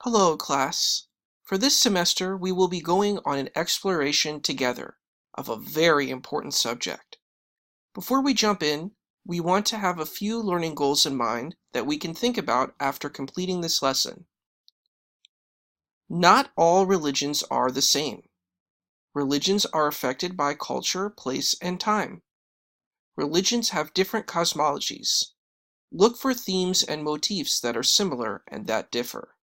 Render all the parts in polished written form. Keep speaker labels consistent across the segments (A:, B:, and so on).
A: Hello, class. For this semester, we will be going on an exploration together of a very important subject. Before we jump in, we want to have a few learning goals in mind that we can think about after completing this lesson. Not all religions are the same. Religions are affected by culture, place, and time. Religions have different cosmologies. Look for themes and motifs that are similar and that differ.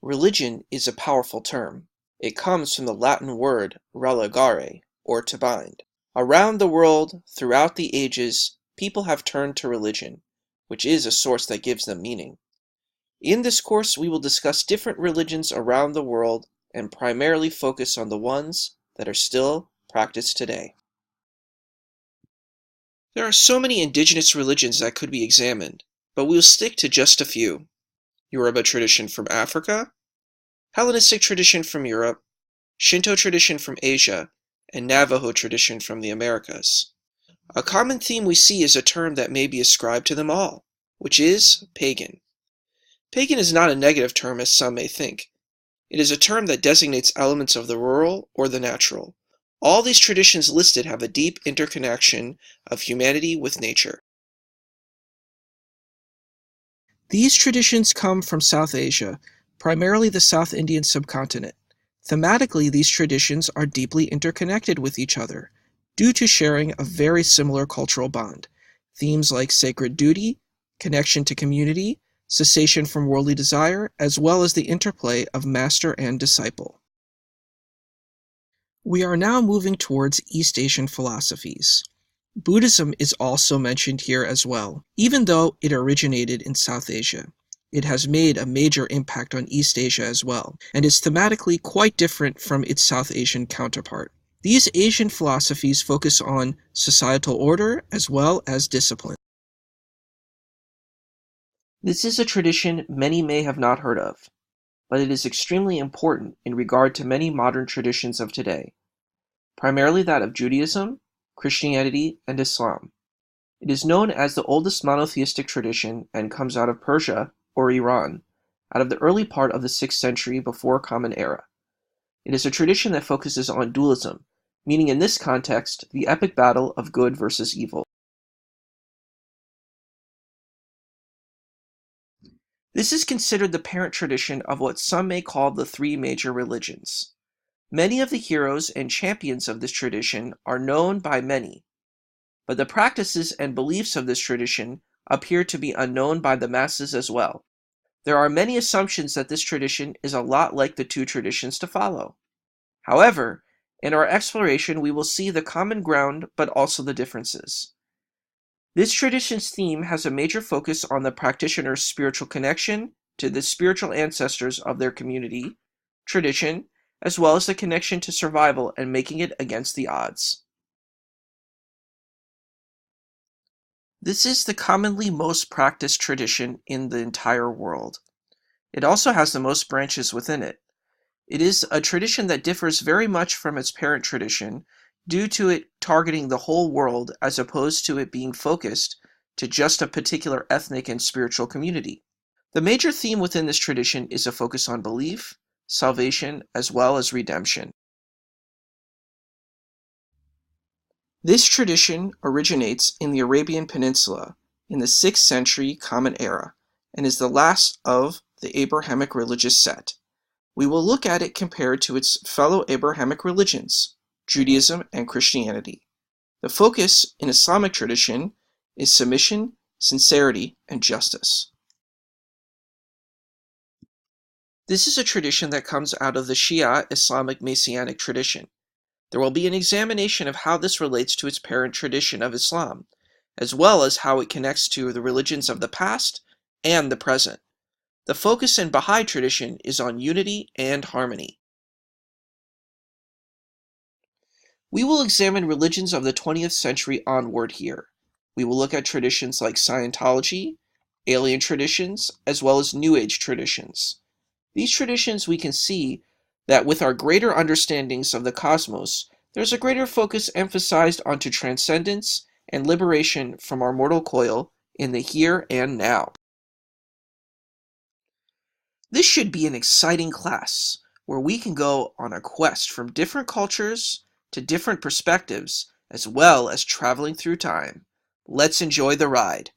A: Religion is a powerful term. It comes from the Latin word religare, or to bind. Around the world, throughout the ages, people have turned to religion, which is a source that gives them meaning. In this course, we will discuss different religions around the world and primarily focus on the ones that are still practiced today. There are so many indigenous religions that could be examined, but we'll stick to just a few. Yoruba tradition from Africa, Hellenistic tradition from Europe, Shinto tradition from Asia, and Navajo tradition from the Americas. A common theme we see is a term that may be ascribed to them all, which is pagan. Pagan is not a negative term as some may think. It is a term that designates elements of the rural or the natural. All these traditions listed have a deep interconnection of humanity with nature. These traditions come from South Asia, primarily the South Indian subcontinent. Thematically, these traditions are deeply interconnected with each other, due to sharing a very similar cultural bond. Themes like sacred duty, connection to community, cessation from worldly desire, as well as the interplay of master and disciple. We are now moving towards East Asian philosophies. Buddhism is also mentioned here as well, even though it originated in South Asia. It has made a major impact on East Asia as well, and is thematically quite different from its South Asian counterpart. These Asian philosophies focus on societal order as well as discipline. This is a tradition many may have not heard of, but it is extremely important in regard to many modern traditions of today, primarily that of Judaism, Christianity, and Islam. It is known as the oldest monotheistic tradition and comes out of Persia, or Iran, out of the early part of the 6th century before Common Era. It is a tradition that focuses on dualism, meaning in this context, the epic battle of good versus evil. This is considered the parent tradition of what some may call the three major religions. Many of the heroes and champions of this tradition are known by many, but the practices and beliefs of this tradition appear to be unknown by the masses as well. There are many assumptions that this tradition is a lot like the two traditions to follow. However, in our exploration we will see the common ground but also the differences. This tradition's theme has a major focus on the practitioner's spiritual connection to the spiritual ancestors of their community, tradition, as well as the connection to survival and making it against the odds. This is the commonly most practiced tradition in the entire world. It also has the most branches within it. It is a tradition that differs very much from its parent tradition due to it targeting the whole world as opposed to it being focused to just a particular ethnic and spiritual community. The major theme within this tradition is a focus on belief, salvation, as well as redemption. This tradition originates in the Arabian Peninsula in the 6th century Common Era and is the last of the Abrahamic religious set. We will look at it compared to its fellow Abrahamic religions, Judaism and Christianity. The focus in Islamic tradition is submission, sincerity, and justice. This is a tradition that comes out of the Shia Islamic Messianic tradition. There will be an examination of how this relates to its parent tradition of Islam, as well as how it connects to the religions of the past and the present. The focus in Baha'i tradition is on unity and harmony. We will examine religions of the 20th century onward here. We will look at traditions like Scientology, alien traditions, as well as New Age traditions. These traditions we can see that with our greater understandings of the cosmos, there's a greater focus emphasized onto transcendence and liberation from our mortal coil in the here and now. This should be an exciting class where we can go on a quest from different cultures to different perspectives, as well as traveling through time. Let's enjoy the ride.